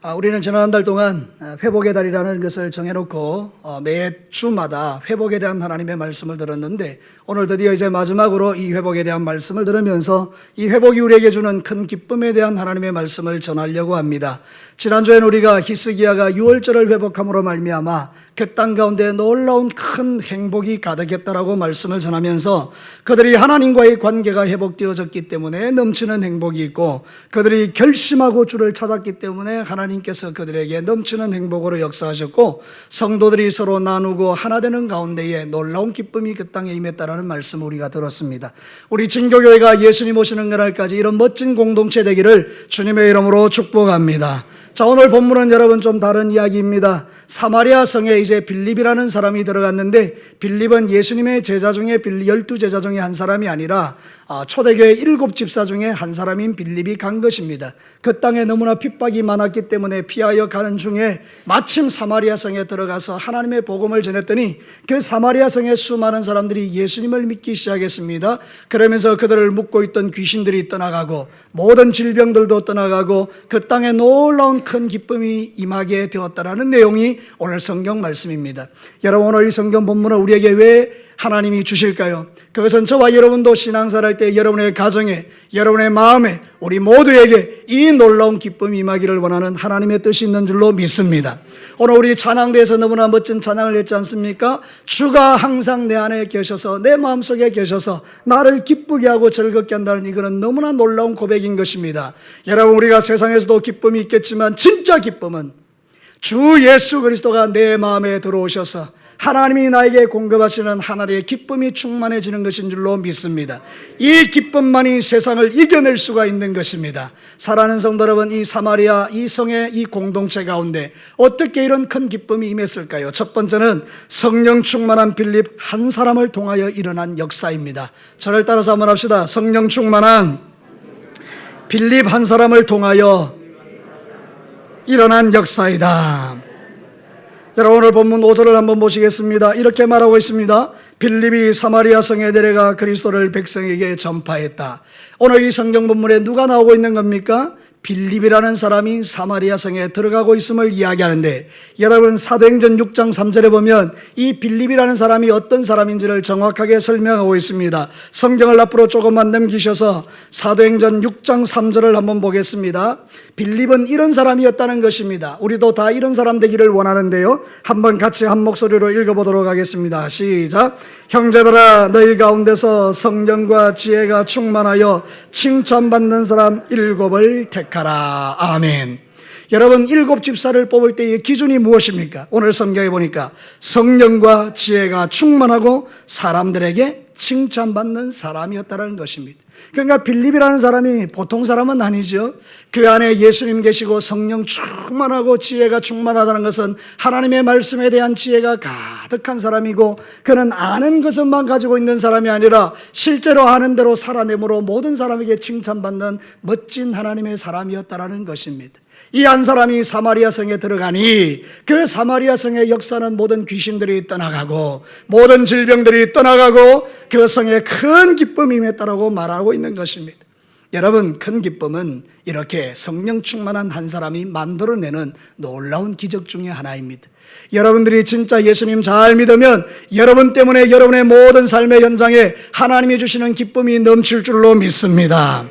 우리는 지난 한 달 동안 회복의 달이라는 것을 정해놓고 매 주마다 회복에 대한 하나님의 말씀을 들었는데, 오늘 드디어 이제 마지막으로 이 회복에 대한 말씀을 들으면서 이 회복이 우리에게 주는 큰 기쁨에 대한 하나님의 말씀을 전하려고 합니다. 지난주에는 우리가 히스기야가 6월절을 회복함으로 말미암아 그 땅 가운데 놀라운 큰 행복이 가득했다라고 말씀을 전하면서, 그들이 하나님과의 관계가 회복되어졌기 때문에 넘치는 행복이 있고, 그들이 결심하고 주를 찾았기 때문에 하나님께서 그들에게 넘치는 행복으로 역사하셨고, 성도들이 서로 나누고 하나 되는 가운데에 놀라운 기쁨이 그 땅에 임했다라는 말씀을 우리가 들었습니다. 우리 진교교회가 예수님 오시는 그날까지 이런 멋진 공동체 되기를 주님의 이름으로 축복합니다. 자, 오늘 본문은 여러분 좀 다른 이야기입니다. 사마리아 성에 이제 빌립이라는 사람이 들어갔는데, 빌립은 예수님의 제자 중에 12제자 중에 한 사람이 아니라 초대교회 7집사 중에 한 사람인 빌립이 간 것입니다. 그 땅에 너무나 핍박이 많았기 때문에 피하여 가는 중에 마침 사마리아 성에 들어가서 하나님의 복음을 전했더니 그 사마리아 성의 수많은 사람들이 예수님을 믿기 시작했습니다. 그러면서 그들을 묶고 있던 귀신들이 떠나가고 모든 질병들도 떠나가고 그 땅에 놀라운 큰 기쁨이 임하게 되었다라는 내용이 오늘 성경 말씀입니다. 여러분, 오늘 이 성경 본문을 우리에게 왜 하나님이 주실까요? 그것은 저와 여러분도 신앙생활할 때 여러분의 가정에, 여러분의 마음에, 우리 모두에게 이 놀라운 기쁨이 임하기를 원하는 하나님의 뜻이 있는 줄로 믿습니다. 오늘 우리 찬양대에서 너무나 멋진 찬양을 했지 않습니까? 주가 항상 내 안에 계셔서, 내 마음속에 계셔서 나를 기쁘게 하고 즐겁게 한다는, 이거는 너무나 놀라운 고백인 것입니다. 여러분, 우리가 세상에서도 기쁨이 있겠지만 진짜 기쁨은 주 예수 그리스도가 내 마음에 들어오셔서 하나님이 나에게 공급하시는 하나님의 기쁨이 충만해지는 것인 줄로 믿습니다. 이 기쁨만이 세상을 이겨낼 수가 있는 것입니다. 사랑하는 성도 여러분, 이 사마리아 이 성의 이 공동체 가운데 어떻게 이런 큰 기쁨이 임했을까요? 첫 번째는 성령 충만한 빌립 한 사람을 통하여 일어난 역사입니다. 저를 따라서 한번 합시다. 성령 충만한 빌립 한 사람을 통하여 일어난 역사이다. 여러분, 오늘 본문 5절을 한번 보시겠습니다. 이렇게 말하고 있습니다. 빌립이 사마리아 성에 내려가 그리스도를 백성에게 전파했다. 오늘 이 성경 본문에 누가 나오고 있는 겁니까? 빌립이라는 사람이 사마리아 성에 들어가고 있음을 이야기하는데, 여러분 사도행전 6장 3절에 보면 이 빌립이라는 사람이 어떤 사람인지를 정확하게 설명하고 있습니다. 성경을 앞으로 조금만 넘기셔서 사도행전 6장 3절을 한번 보겠습니다. 빌립은 이런 사람이었다는 것입니다. 우리도 다 이런 사람 되기를 원하는데요, 한번 같이 한 목소리로 읽어보도록 하겠습니다. 시작. 형제들아, 너희 가운데서 성령과 지혜가 충만하여 칭찬받는 사람 7을 택하라. 아멘. 여러분, 7집사를 뽑을 때의 기준이 무엇입니까? 오늘 성경에 보니까 성령과 지혜가 충만하고 사람들에게 칭찬받는 사람이었다는 것입니다. 그러니까 빌립이라는 사람이 보통 사람은 아니죠. 그 안에 예수님 계시고 성령 충만하고 지혜가 충만하다는 것은 하나님의 말씀에 대한 지혜가 가득한 사람이고, 그는 아는 것만 가지고 있는 사람이 아니라 실제로 아는 대로 살아내므로 모든 사람에게 칭찬받는 멋진 하나님의 사람이었다는 것입니다. 이 한 사람이 사마리아 성에 들어가니 그 사마리아 성의 역사는 모든 귀신들이 떠나가고 모든 질병들이 떠나가고 그 성에 큰 기쁨이 임했다라고 말하고 있는 것입니다. 여러분, 큰 기쁨은 이렇게 성령 충만한 한 사람이 만들어내는 놀라운 기적 중에 하나입니다. 여러분들이 진짜 예수님 잘 믿으면 여러분 때문에 여러분의 모든 삶의 현장에 하나님이 주시는 기쁨이 넘칠 줄로 믿습니다.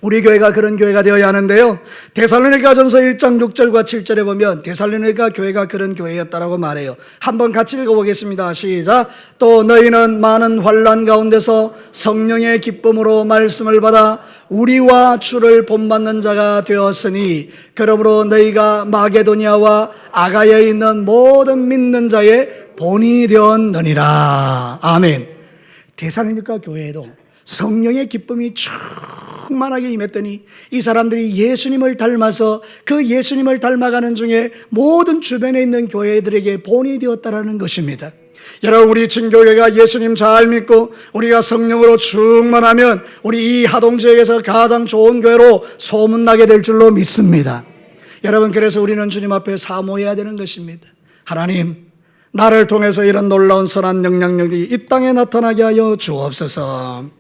우리 교회가 그런 교회가 되어야 하는데요, 데살로니가전서 1장 6절과 7절에 보면 데살로니가 교회가 그런 교회였다라고 말해요. 한번 같이 읽어보겠습니다. 시작. 또 너희는 많은 환난 가운데서 성령의 기쁨으로 말씀을 받아 우리와 주를 본받는 자가 되었으니, 그러므로 너희가 마게도니아와 아가야에 있는 모든 믿는 자의 본이 되었느니라. 아멘. 데살로니가 교회에도 성령의 기쁨이 충만하게 임했더니 이 사람들이 예수님을 닮아서 그 예수님을 닮아가는 중에 모든 주변에 있는 교회들에게 본이 되었다는 것입니다. 여러분, 우리 진교회가 예수님 잘 믿고 우리가 성령으로 충만하면 우리 이 하동지역에서 가장 좋은 교회로 소문나게 될 줄로 믿습니다. 여러분, 그래서 우리는 주님 앞에 사모해야 되는 것입니다. 하나님, 나를 통해서 이런 놀라운 선한 영향력이 이 땅에 나타나게 하여 주옵소서.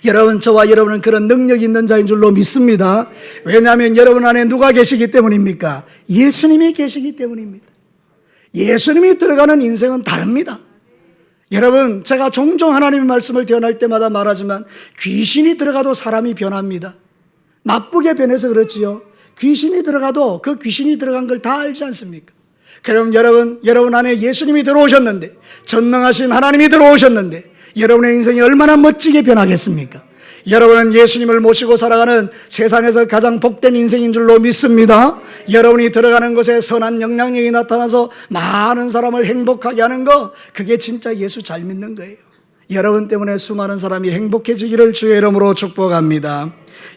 여러분, 저와 여러분은 그런 능력이 있는 자인 줄로 믿습니다. 왜냐하면 여러분 안에 누가 계시기 때문입니까? 예수님이 계시기 때문입니다. 예수님이 들어가는 인생은 다릅니다. 여러분, 제가 종종 하나님의 말씀을 대언할 때마다 말하지만 귀신이 들어가도 사람이 변합니다. 나쁘게 변해서 그렇지요. 귀신이 들어가도 그 귀신이 들어간 걸 다 알지 않습니까? 그럼 여러분 안에 예수님이 들어오셨는데, 전능하신 하나님이 들어오셨는데 여러분의 인생이 얼마나 멋지게 변하겠습니까? 여러분은 예수님을 모시고 살아가는 세상에서 가장 복된 인생인 줄로 믿습니다. 여러분이 들어가는 곳에 선한 영향력이 나타나서 많은 사람을 행복하게 하는 거, 그게 진짜 예수 잘 믿는 거예요. 여러분 때문에 수많은 사람이 행복해지기를 주의 이름으로 축복합니다.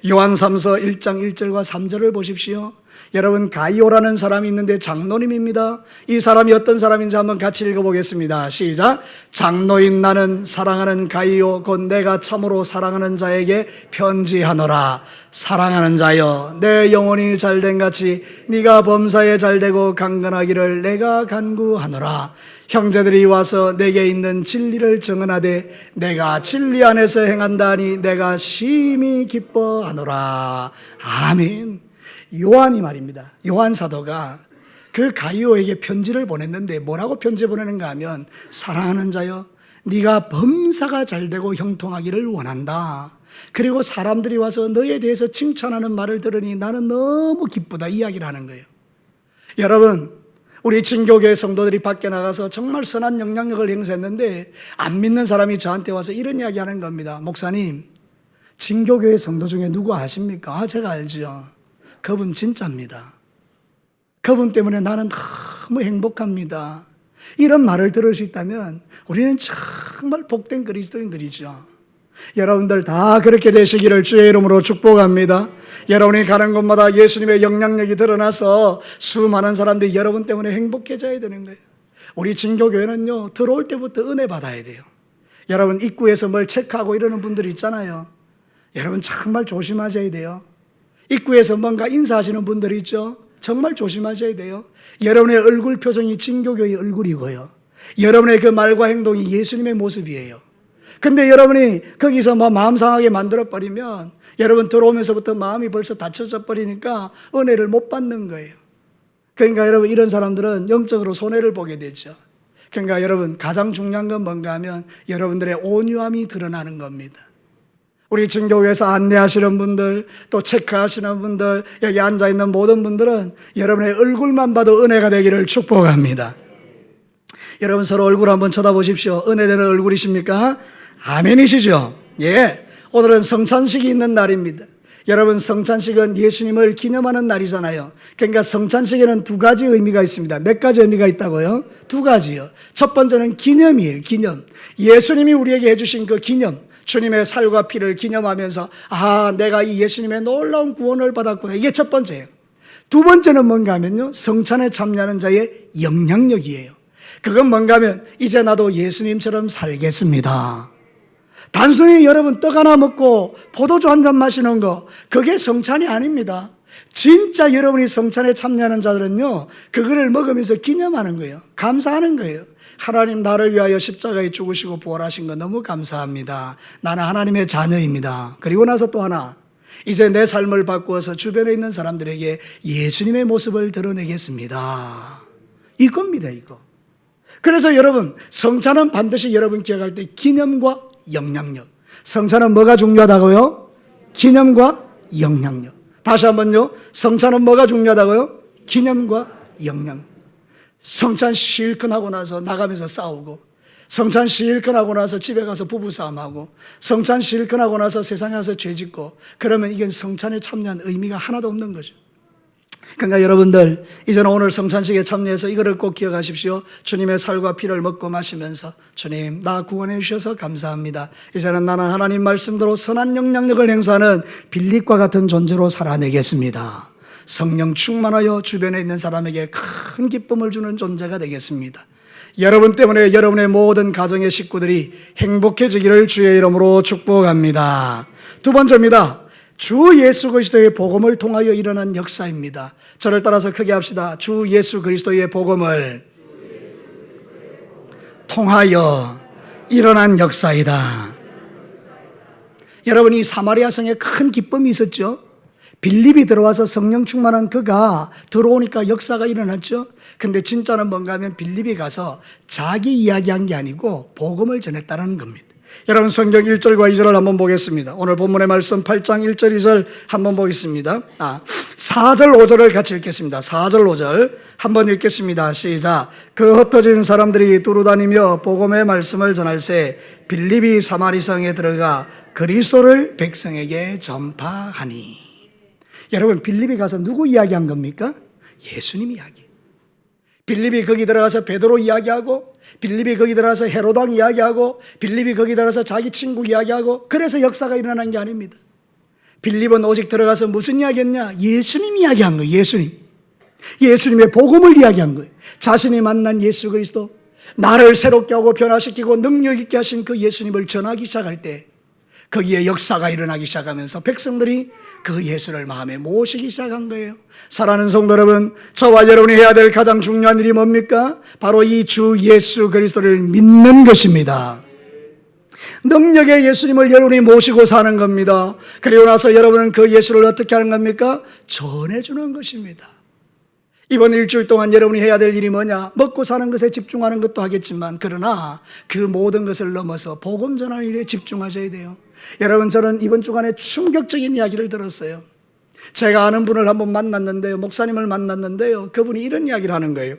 요한 3서 1장 1절과 3절을 보십시오. 여러분, 가이오라는 사람이 있는데 장로님입니다. 이 사람이 어떤 사람인지 한번 같이 읽어보겠습니다. 시작. 장로인 나는 사랑하는 가이오 곧 내가 참으로 사랑하는 자에게 편지하노라. 사랑하는 자여, 내 영혼이 잘된 같이 네가 범사에 잘되고 강건하기를 내가 간구하노라. 형제들이 와서 내게 있는 진리를 증언하되 내가 진리 안에서 행한다니 내가 심히 기뻐하노라. 아멘. 요한이 말입니다. 요한 사도가 그 가이오에게 편지를 보냈는데 뭐라고 편지 보내는가 하면, 사랑하는 자여, 네가 범사가 잘되고 형통하기를 원한다. 그리고 사람들이 와서 너에 대해서 칭찬하는 말을 들으니 나는 너무 기쁘다, 이야기를 하는 거예요. 여러분, 우리 진교교회 성도들이 밖에 나가서 정말 선한 영향력을 행사했는데 안 믿는 사람이 저한테 와서 이런 이야기 하는 겁니다. 목사님, 진교교회 성도 중에 누구 아십니까? 제가 알죠. 그분 진짜입니다. 그분 때문에 나는 너무 행복합니다. 이런 말을 들을 수 있다면 우리는 정말 복된 그리스도인들이죠. 여러분들 다 그렇게 되시기를 주의 이름으로 축복합니다. 여러분이 가는 곳마다 예수님의 영향력이 드러나서 수많은 사람들이 여러분 때문에 행복해져야 되는 거예요. 우리 진교교회는요, 들어올 때부터 은혜 받아야 돼요. 여러분, 입구에서 뭘 체크하고 이러는 분들이 있잖아요. 여러분 정말 조심하셔야 돼요. 입구에서 뭔가 인사하시는 분들이 있죠. 정말 조심하셔야 돼요. 여러분의 얼굴 표정이 진교교의 얼굴이고요, 여러분의 그 말과 행동이 예수님의 모습이에요. 근데 여러분이 거기서 마음 상하게 만들어버리면 여러분 들어오면서부터 마음이 벌써 닫혀져 버리니까 은혜를 못 받는 거예요. 그러니까 여러분, 이런 사람들은 영적으로 손해를 보게 되죠. 그러니까 여러분, 가장 중요한 건 뭔가 하면 여러분들의 온유함이 드러나는 겁니다. 우리 진교회에서 안내하시는 분들, 또 체크하시는 분들, 여기 앉아있는 모든 분들은 여러분의 얼굴만 봐도 은혜가 되기를 축복합니다. 여러분, 서로 얼굴 한번 쳐다보십시오. 은혜되는 얼굴이십니까? 아멘이시죠? 예. 오늘은 성찬식이 있는 날입니다. 여러분, 성찬식은 예수님을 기념하는 날이잖아요. 그러니까 성찬식에는 두 가지 의미가 있습니다. 몇 가지 의미가 있다고요? 두 가지요. 첫 번째는 기념이에요. 기념. 예수님이 우리에게 해주신 그 기념, 주님의 살과 피를 기념하면서 내가 이 예수님의 놀라운 구원을 받았구나. 이게 첫 번째예요. 두 번째는 뭔가 하면요, 성찬에 참여하는 자의 영향력이에요. 그건 뭔가 하면 이제 나도 예수님처럼 살겠습니다. 단순히 여러분 떡 하나 먹고 포도주 한 잔 마시는 거, 그게 성찬이 아닙니다. 진짜 여러분이 성찬에 참여하는 자들은요, 그거를 먹으면서 기념하는 거예요. 감사하는 거예요. 하나님, 나를 위하여 십자가에 죽으시고 부활하신 거 너무 감사합니다. 나는 하나님의 자녀입니다. 그리고 나서 또 하나, 이제 내 삶을 바꾸어서 주변에 있는 사람들에게 예수님의 모습을 드러내겠습니다. 이겁니다, 이거. 그래서 여러분, 성찬은 반드시 여러분 기억할 때 기념과 영향력. 성찬은 뭐가 중요하다고요? 기념과 영향력. 다시 한번요, 성찬은 뭐가 중요하다고요? 기념과 영향력. 성찬 실컷 하고 나서 나가면서 싸우고, 성찬 실컷 하고 나서 집에 가서 부부싸움하고, 성찬 실컷 하고 나서 세상에 가서 죄짓고, 그러면 이건 성찬에 참여한 의미가 하나도 없는 거죠. 그러니까 여러분들, 이제는 오늘 성찬식에 참여해서 이거를 꼭 기억하십시오. 주님의 살과 피를 먹고 마시면서, 주님, 나 구원해 주셔서 감사합니다. 이제는 나는 하나님 말씀대로 선한 영향력을 행사하는 빌립과 같은 존재로 살아내겠습니다. 성령 충만하여 주변에 있는 사람에게 큰 기쁨을 주는 존재가 되겠습니다. 여러분 때문에 여러분의 모든 가정의 식구들이 행복해지기를 주의 이름으로 축복합니다. 두 번째입니다. 주 예수 그리스도의 복음을 통하여 일어난 역사입니다. 저를 따라서 크게 합시다. 주 예수 그리스도의 복음을 통하여 일어난 역사이다. 여러분, 이 사마리아 성에 큰 기쁨이 있었죠. 빌립이 들어와서 성령 충만한 그가 들어오니까 역사가 일어났죠. 근데 진짜는 뭔가 하면 빌립이 가서 자기 이야기한 게 아니고 복음을 전했다는 겁니다. 여러분, 성경 1절과 2절을 한번 보겠습니다. 오늘 본문의 말씀 8장 1절 2절 한번 보겠습니다. 4절 5절을 같이 읽겠습니다. 4절 5절 한번 읽겠습니다. 시작. 그 흩어진 사람들이 두루다니며 복음의 말씀을 전할새 빌립이 사마리성에 들어가 그리스도를 백성에게 전파하니. 여러분, 빌립이 가서 누구 이야기한 겁니까? 예수님 이야기. 빌립이 거기 들어가서 베드로 이야기하고, 빌립이 거기 들어가서 헤로당 이야기하고, 빌립이 거기 들어가서 자기 친구 이야기하고, 그래서 역사가 일어난 게 아닙니다. 빌립은 오직 들어가서 무슨 이야기했냐? 예수님 이야기한 거예요. 예수님의 복음을 이야기한 거예요. 자신이 만난 예수 그리스도, 나를 새롭게 하고 변화시키고 능력 있게 하신 그 예수님을 전하기 시작할 때 거기에 역사가 일어나기 시작하면서 백성들이 그 예수를 마음에 모시기 시작한 거예요. 사랑하는 성도 여러분, 저와 여러분이 해야 될 가장 중요한 일이 뭡니까? 바로 이 주 예수 그리스도를 믿는 것입니다. 능력의 예수님을 여러분이 모시고 사는 겁니다. 그리고 나서 여러분은 그 예수를 어떻게 하는 겁니까? 전해주는 것입니다. 이번 일주일 동안 여러분이 해야 될 일이 뭐냐? 먹고 사는 것에 집중하는 것도 하겠지만, 그러나 그 모든 것을 넘어서 복음 전하는 일에 집중하셔야 돼요. 여러분, 저는 이번 주간에 충격적인 이야기를 들었어요. 제가 아는 분을 한번 만났는데요, 목사님을 만났는데요, 그분이 이런 이야기를 하는 거예요.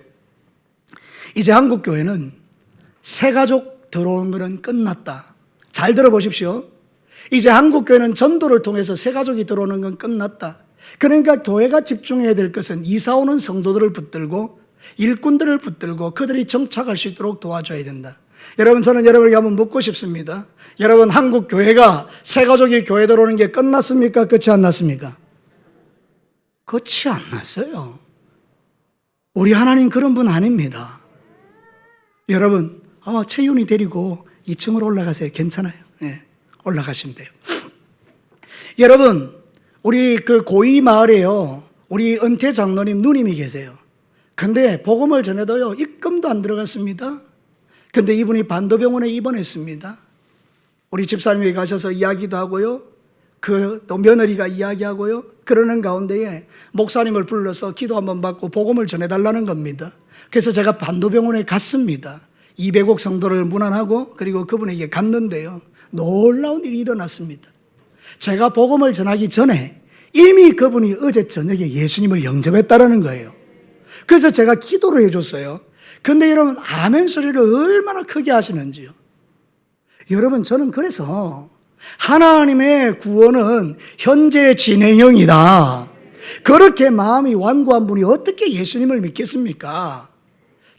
이제 한국 교회는 새가족 들어오는 것은 끝났다. 잘 들어보십시오. 이제 한국 교회는 전도를 통해서 새가족이 들어오는 건 끝났다. 그러니까 교회가 집중해야 될 것은 이사 오는 성도들을 붙들고 일꾼들을 붙들고 그들이 정착할 수 있도록 도와줘야 된다. 여러분, 저는 여러분에게 한번 묻고 싶습니다. 여러분, 한국 교회가 새가족이 교회 들어오는 게 끝났습니까? 끝이 안 났습니까? 끝이 안 났어요. 우리 하나님 그런 분 아닙니다. 여러분, 채윤이 데리고 2층으로 올라가세요. 괜찮아요. 네, 올라가시면 돼요. 여러분, 우리 그 고이 마을에요, 우리 은퇴 장로님 누님이 계세요. 근데 복음을 전해도요, 입금도 안 들어갔습니다. 근데 이분이 반도병원에 입원했습니다. 우리 집사님이 가셔서 이야기도 하고요, 그 또 며느리가 이야기하고요, 그러는 가운데에 목사님을 불러서 기도 한번 받고 복음을 전해달라는 겁니다. 그래서 제가 반도병원에 갔습니다. 200억 성도를 문안하고 그리고 그분에게 갔는데요, 놀라운 일이 일어났습니다. 제가 복음을 전하기 전에 이미 그분이 어제 저녁에 예수님을 영접했다는 거예요. 그래서 제가 기도를 해줬어요. 근데 여러분, 아멘 소리를 얼마나 크게 하시는지요. 여러분, 저는 그래서 하나님의 구원은 현재 진행형이다. 그렇게 마음이 완고한 분이 어떻게 예수님을 믿겠습니까?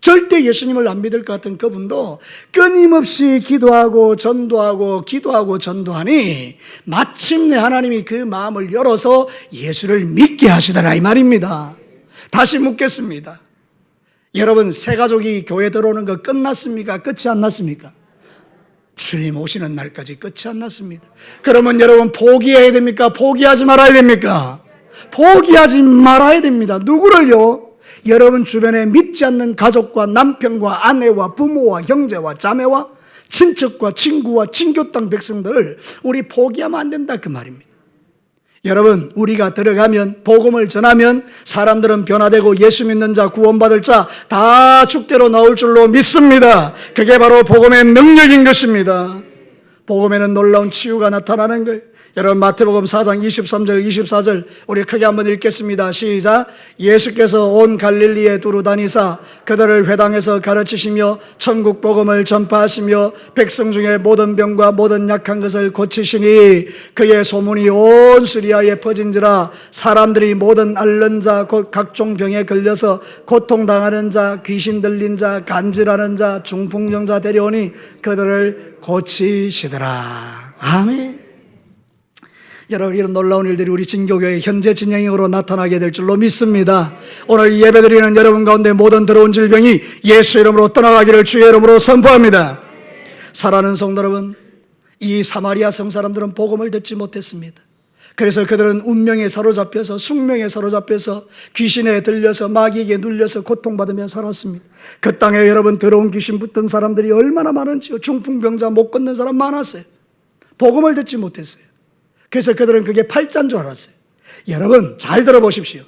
절대 예수님을 안 믿을 것 같은 그분도 끊임없이 기도하고 전도하고 기도하고 전도하니 마침내 하나님이 그 마음을 열어서 예수를 믿게 하시더라, 이 말입니다. 다시 묻겠습니다. 여러분, 새가족이 교회 들어오는 거 끝났습니까? 끝이 안 났습니까? 주님 오시는 날까지 끝이 안 났습니다. 그러면 여러분, 포기해야 됩니까? 포기하지 말아야 됩니까? 포기하지 말아야 됩니다. 누구를요? 여러분 주변에 믿지 않는 가족과 남편과 아내와 부모와 형제와 자매와 친척과 친구와 친교 땅 백성들을 우리 포기하면 안 된다, 그 말입니다. 여러분, 우리가 들어가면 복음을 전하면 사람들은 변화되고 예수 믿는 자, 구원받을 자 다 죽대로 나올 줄로 믿습니다. 그게 바로 복음의 능력인 것입니다. 복음에는 놀라운 치유가 나타나는 거예요. 여러분, 마태복음 4장 23절 24절 우리 크게 한번 읽겠습니다. 시작. 예수께서 온 갈릴리에 두루 다니사 그들을 회당에서 가르치시며 천국 복음을 전파하시며 백성 중에 모든 병과 모든 약한 것을 고치시니 그의 소문이 온 수리아에 퍼진지라. 사람들이 모든 앓는 자 곧 각종 병에 걸려서 고통당하는 자, 귀신 들린 자, 간질하는 자, 중풍병자 데려오니 그들을 고치시더라. 아멘. 여러분, 이런 놀라운 일들이 우리 진교교의 현재 진행형으로 나타나게 될 줄로 믿습니다. 오늘 예배드리는 여러분 가운데 모든 들어온 질병이 예수 이름으로 떠나가기를 주의 이름으로 선포합니다. 사랑하는 성도 여러분, 이 사마리아 성 사람들은 복음을 듣지 못했습니다. 그래서 그들은 운명에 사로잡혀서, 숙명에 사로잡혀서, 귀신에 들려서, 마귀에게 눌려서 고통받으며 살았습니다. 그 땅에 여러분, 들어온 귀신 붙던 사람들이 얼마나 많은지요. 중풍병자 못 걷는 사람 많았어요. 복음을 듣지 못했어요. 그래서 그들은 그게 팔자인 줄 알았어요. 여러분 잘 들어보십시오.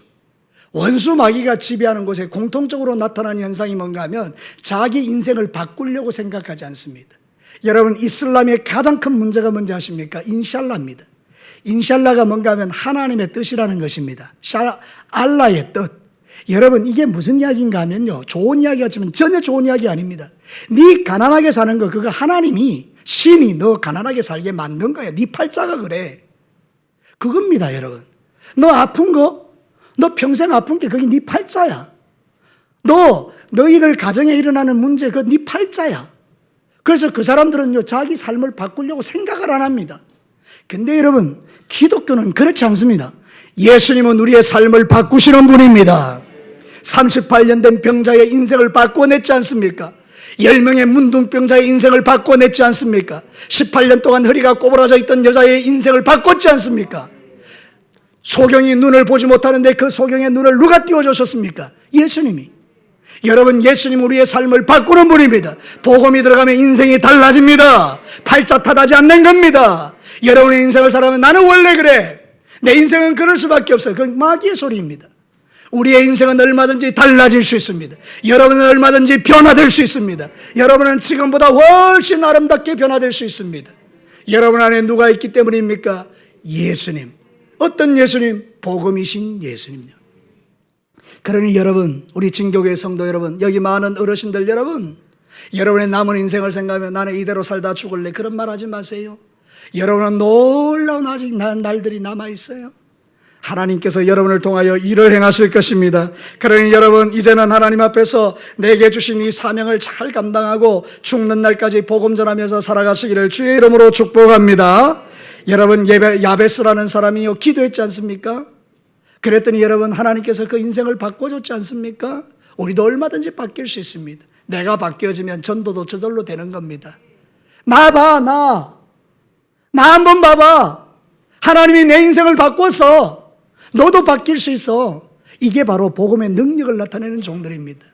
원수 마귀가 지배하는 곳에 공통적으로 나타나는 현상이 뭔가 하면 자기 인생을 바꾸려고 생각하지 않습니다. 여러분 이슬람의 가장 큰 문제가 뭔지 아십니까? 인샬라입니다. 인샬라가 뭔가 하면 하나님의 뜻이라는 것입니다. 알라의 뜻. 여러분 이게 무슨 이야기인가 하면요, 좋은 이야기 같지만 전혀 좋은 이야기 아닙니다. 네 가난하게 사는 거 그거 하나님이 신이 너 가난하게 살게 만든 거야. 네 팔자가 그래. 그겁니다. 여러분 너 아픈 거, 너 평생 아픈 게 그게 네 팔자야. 너희들 가정에 일어나는 문제 그거 네 팔자야. 그래서 그 사람들은요 자기 삶을 바꾸려고 생각을 안 합니다. 근데 여러분 기독교는 그렇지 않습니다. 예수님은 우리의 삶을 바꾸시는 분입니다. 38년 된 병자의 인생을 바꿔냈지 않습니까? 10명의 문둥병자의 인생을 바꿔냈지 않습니까? 18년 동안 허리가 꼬부라져 있던 여자의 인생을 바꿨지 않습니까? 소경이 눈을 보지 못하는데 그 소경의 눈을 누가 띄워주셨습니까? 예수님이. 여러분 예수님 우리의 삶을 바꾸는 분입니다. 복음이 들어가면 인생이 달라집니다. 팔자 탓하지 않는 겁니다. 여러분의 인생을 살아가면 나는 원래 그래, 내 인생은 그럴 수밖에 없어요. 그건 마귀의 소리입니다. 우리의 인생은 얼마든지 달라질 수 있습니다. 여러분은 얼마든지 변화될 수 있습니다. 여러분은 지금보다 훨씬 아름답게 변화될 수 있습니다. 여러분 안에 누가 있기 때문입니까? 예수님. 어떤 예수님? 복음이신 예수님요. 그러니 여러분, 우리 진교회 성도 여러분, 여기 많은 어르신들 여러분, 여러분의 남은 인생을 생각하면 나는 이대로 살다 죽을래, 그런 말 하지 마세요. 여러분은 놀라운 아직 날들이 남아있어요. 하나님께서 여러분을 통하여 일을 행하실 것입니다. 그러니 여러분 이제는 하나님 앞에서 내게 주신 이 사명을 잘 감당하고 죽는 날까지 복음 전하면서 살아가시기를 주의 이름으로 축복합니다. 여러분 야베스라는 사람이요 기도했지 않습니까? 그랬더니 여러분 하나님께서 그 인생을 바꿔줬지 않습니까? 우리도 얼마든지 바뀔 수 있습니다. 내가 바뀌어지면 전도도 저절로 되는 겁니다. 나 봐, 나 한번 봐봐. 하나님이 내 인생을 바꿨어. 너도 바뀔 수 있어. 이게 바로 복음의 능력을 나타내는 종들입니다.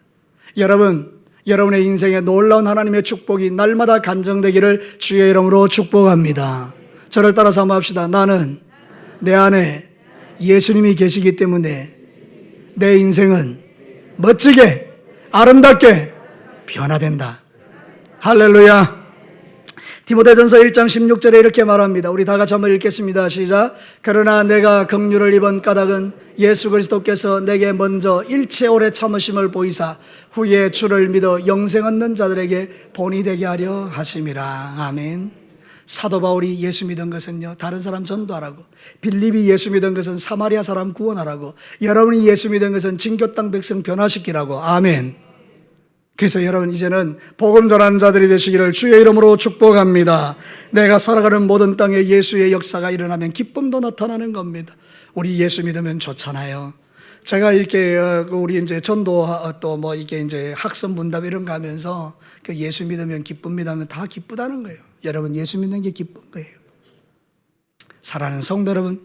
여러분, 여러분의 인생에 놀라운 하나님의 축복이 날마다 간증되기를 주의 이름으로 축복합니다. 저를 따라서 한번 합시다. 나는 내 안에 예수님이 계시기 때문에 내 인생은 멋지게 아름답게 변화된다. 할렐루야. 디모데전서 1장 16절에 이렇게 말합니다. 우리 다 같이 한번 읽겠습니다. 시작. 그러나 내가 긍휼을 입은 까닭은 예수 그리스도께서 내게 먼저 일체 오래 참으심을 보이사 후에 주를 믿어 영생 얻는 자들에게 본이 되게 하려 하심이라. 아멘. 사도 바울이 예수 믿은 것은요 다른 사람 전도하라고, 빌립이 예수 믿은 것은 사마리아 사람 구원하라고, 여러분이 예수 믿은 것은 진교 땅 백성 변화시키라고. 아멘. 그래서 여러분 이제는 복음 전하는 자들이 되시기를 주의 이름으로 축복합니다. 내가 살아가는 모든 땅에 예수의 역사가 일어나면 기쁨도 나타나는 겁니다. 우리 예수 믿으면 좋잖아요. 제가 이렇게 우리 이제 전도 또 뭐 이게 이제 학습 문답 이런 거 하면서 그 예수 믿으면 기쁩니다 하면 다 기쁘다는 거예요. 여러분 예수 믿는 게 기쁜 거예요. 사랑하는 성도 여러분,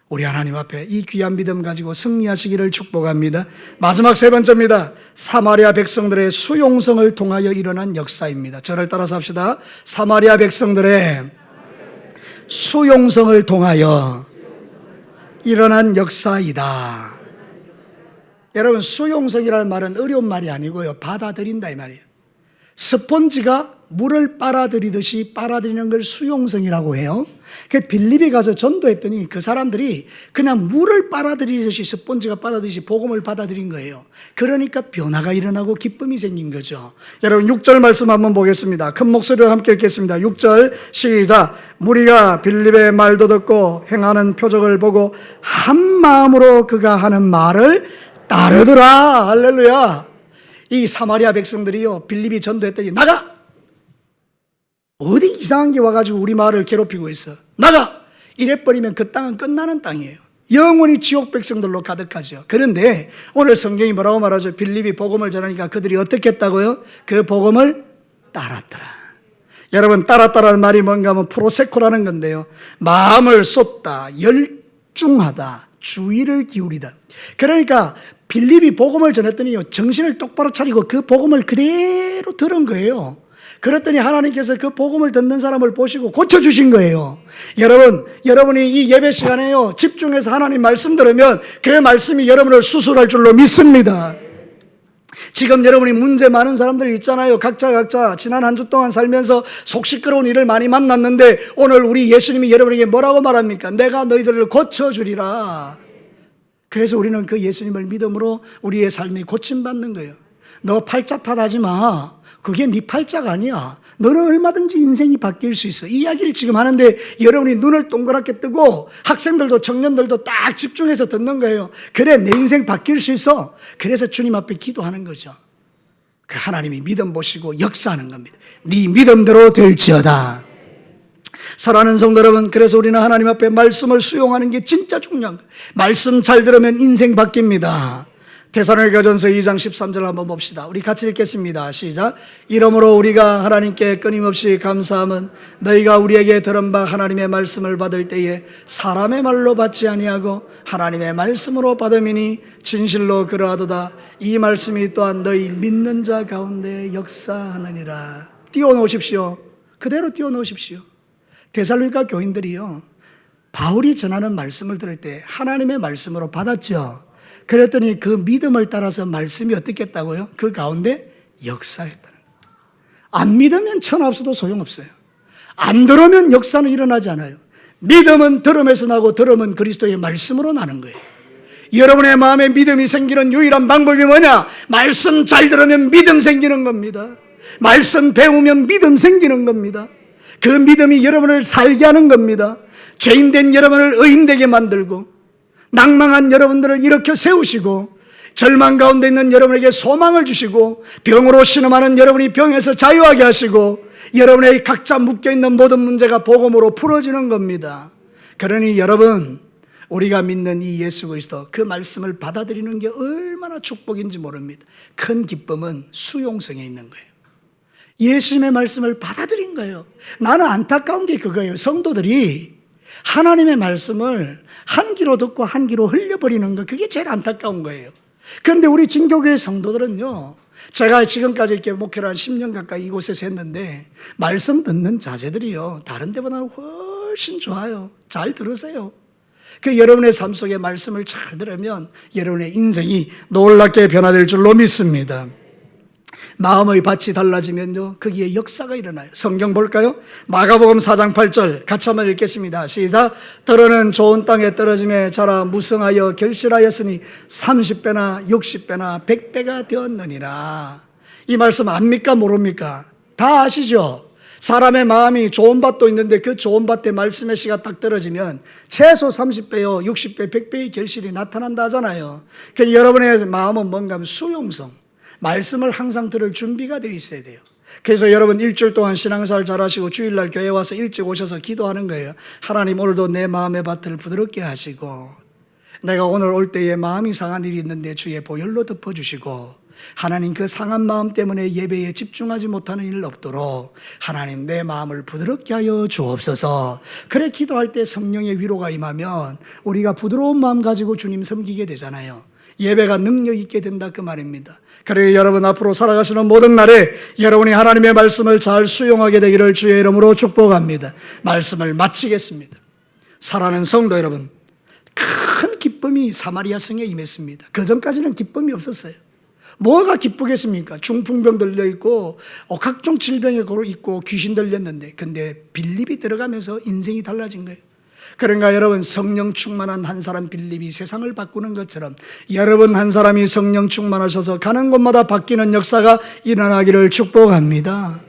우리 하나님 앞에 이 귀한 믿음 가지고 승리하시기를 축복합니다. 마지막 세 번째입니다. 사마리아 백성들의 수용성을 통하여 일어난 역사입니다. 저를 따라서 합시다. 사마리아 백성들의 수용성을 통하여 일어난 역사이다. 여러분 수용성이라는 말은 어려운 말이 아니고요, 받아들인다 이 말이에요. 스폰지가 물을 빨아들이듯이 빨아들이는 걸 수용성이라고 해요. 그 빌립에 가서 전도했더니 그 사람들이 그냥 물을 빨아들이듯이, 스폰지가 빨아들이듯이 복음을 받아들인 거예요. 그러니까 변화가 일어나고 기쁨이 생긴 거죠. 여러분 6절 말씀 한번 보겠습니다. 큰 목소리로 함께 읽겠습니다. 6절 시작. 무리가 빌립의 말도 듣고 행하는 표적을 보고 한 마음으로 그가 하는 말을 따르더라. 할렐루야. 이 사마리아 백성들이요 빌립이 전도했더니 나가! 어디 이상한 게 와가지고 우리 마을을 괴롭히고 있어. 나가! 이래버리면 그 땅은 끝나는 땅이에요. 영원히 지옥 백성들로 가득하죠. 그런데 오늘 성경이 뭐라고 말하죠? 빌립이 복음을 전하니까 그들이 어떻게 했다고요? 그 복음을 따랐더라. 여러분 따랐다라는 말이 뭔가 하면 프로세코라는 건데요, 마음을 쏟다, 열중하다, 주의를 기울이다. 그러니까 빌립이 복음을 전했더니 정신을 똑바로 차리고 그 복음을 그대로 들은 거예요. 그랬더니 하나님께서 그 복음을 듣는 사람을 보시고 고쳐주신 거예요. 여러분이 이 예배 시간에요, 집중해서 하나님 말씀 들으면 그 말씀이 여러분을 수술할 줄로 믿습니다. 지금 여러분이 문제 많은 사람들이 있잖아요. 각자 지난 한 주 동안 살면서 속 시끄러운 일을 많이 만났는데 오늘 우리 예수님이 여러분에게 뭐라고 말합니까? 내가 너희들을 고쳐주리라. 그래서 우리는 그 예수님을 믿음으로 우리의 삶이 고침받는 거예요. 너 팔자 탓하지 마. 그게 네 팔자가 아니야. 너는 얼마든지 인생이 바뀔 수 있어. 이 이야기를 지금 하는데 여러분이 눈을 동그랗게 뜨고 학생들도 청년들도 딱 집중해서 듣는 거예요. 그래, 내 인생 바뀔 수 있어. 그래서 주님 앞에 기도하는 거죠. 그 하나님이 믿음 보시고 역사하는 겁니다. 네 믿음대로 될지어다. 사랑하는 성도 여러분, 그래서 우리는 하나님 앞에 말씀을 수용하는 게 진짜 중요한 거예요. 말씀 잘 들으면 인생 바뀝니다. 데살로니가전서 2장 13절 한번 봅시다. 우리 같이 읽겠습니다. 시작. 이러므로 우리가 하나님께 끊임없이 감사함은 너희가 우리에게 들은 바 하나님의 말씀을 받을 때에 사람의 말로 받지 아니하고 하나님의 말씀으로 받음이니 진실로 그러하도다. 이 말씀이 또한 너희 믿는 자 가운데 역사하느니라. 띄워놓으십시오. 그대로 띄워놓으십시오. 데살로니가 교인들이요, 바울이 전하는 말씀을 들을 때 하나님의 말씀으로 받았죠. 그랬더니 그 믿음을 따라서 말씀이 어떻게 했다고요? 그 가운데 역사했다는 거예요. 안 믿으면 천하 없어도 소용없어요. 안 들으면 역사는 일어나지 않아요. 믿음은 들음에서 나고 들음은 그리스도의 말씀으로 나는 거예요. 여러분의 마음에 믿음이 생기는 유일한 방법이 뭐냐? 말씀 잘 들으면 믿음 생기는 겁니다. 말씀 배우면 믿음 생기는 겁니다. 그 믿음이 여러분을 살게 하는 겁니다. 죄인된 여러분을 의인되게 만들고 낭망한 여러분들을 일으켜 세우시고 절망 가운데 있는 여러분에게 소망을 주시고 병으로 신음하는 여러분이 병에서 자유하게 하시고 여러분의 각자 묶여있는 모든 문제가 복음으로 풀어지는 겁니다. 그러니 여러분, 우리가 믿는 이 예수 그리스도 그 말씀을 받아들이는 게 얼마나 축복인지 모릅니다. 큰 기쁨은 수용성에 있는 거예요. 예수님의 말씀을 받아들인 거예요. 나는 안타까운 게 그거예요. 성도들이 하나님의 말씀을 한 귀로 듣고 한 귀로 흘려버리는 거, 그게 제일 안타까운 거예요. 그런데 우리 진교교회 성도들은요, 제가 지금까지 이렇게 목회를 한 10년 가까이 이곳에서 했는데 말씀 듣는 자세들이요, 다른 데보다 훨씬 좋아요. 잘 들으세요. 그 여러분의 삶 속에 말씀을 잘 들으면 여러분의 인생이 놀랍게 변화될 줄로 믿습니다. 마음의 밭이 달라지면요, 거기에 역사가 일어나요. 성경 볼까요? 마가복음 4장 8절 같이 한번 읽겠습니다. 시작. 들어는 좋은 땅에 떨어짐에 자라 무성하여 결실하였으니 30배나 60배나 100배가 되었느니라. 이 말씀 압니까 모릅니까? 다 아시죠? 사람의 마음이 좋은 밭도 있는데 그 좋은 밭에 말씀의 씨가 딱 떨어지면 최소 30배요 60배 100배의 결실이 나타난다 하잖아요. 그러니까 여러분의 마음은 뭔가 하면 수용성, 말씀을 항상 들을 준비가 되어 있어야 돼요. 그래서 여러분 일주일 동안 신앙생활 잘하시고 주일날 교회 와서 일찍 오셔서 기도하는 거예요. 하나님, 오늘도 내 마음의 밭을 부드럽게 하시고 내가 오늘 올 때에 마음이 상한 일이 있는데 주의 보혈로 덮어주시고 하나님, 그 상한 마음 때문에 예배에 집중하지 못하는 일 없도록 하나님 내 마음을 부드럽게 하여 주옵소서. 그래 기도할 때 성령의 위로가 임하면 우리가 부드러운 마음 가지고 주님 섬기게 되잖아요. 예배가 능력 있게 된다, 그 말입니다. 그래 여러분, 앞으로 살아가시는 모든 날에 여러분이 하나님의 말씀을 잘 수용하게 되기를 주의 이름으로 축복합니다. 말씀을 마치겠습니다. 사랑하는 성도 여러분, 큰 기쁨이 사마리아 성에 임했습니다. 그 전까지는 기쁨이 없었어요. 뭐가 기쁘겠습니까? 중풍병 들려있고 각종 질병에 있고 귀신 들렸는데, 근데 빌립이 들어가면서 인생이 달라진 거예요. 그러니까 여러분, 성령 충만한 한 사람 빌립이 세상을 바꾸는 것처럼 여러분 한 사람이 성령 충만하셔서 가는 곳마다 바뀌는 역사가 일어나기를 축복합니다.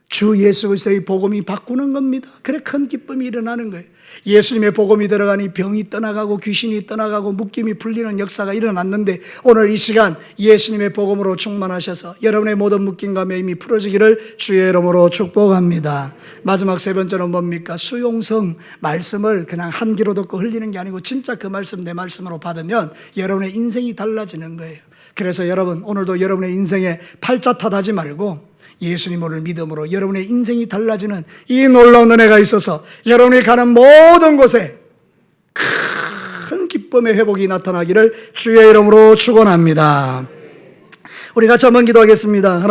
주 예수 그리스도의 복음이 바꾸는 겁니다. 그래 큰 기쁨이 일어나는 거예요. 예수님의 복음이 들어가니 병이 떠나가고 귀신이 떠나가고 묶임이 풀리는 역사가 일어났는데, 오늘 이 시간 예수님의 복음으로 충만하셔서 여러분의 모든 묶임과 매임이 풀어지기를 주의 이름으로 축복합니다. 마지막 세 번째는 뭡니까? 수용성. 말씀을 그냥 한 귀로 듣고 흘리는 게 아니고 진짜 그 말씀 내 말씀으로 받으면 여러분의 인생이 달라지는 거예요. 그래서 여러분, 오늘도 여러분의 인생에 팔자 탓하지 말고 예수님을 믿음으로 여러분의 인생이 달라지는 이 놀라운 은혜가 있어서 여러분이 가는 모든 곳에 큰 기쁨의 회복이 나타나기를 주의 이름으로 축원합니다. 우리 같이 한번 기도하겠습니다.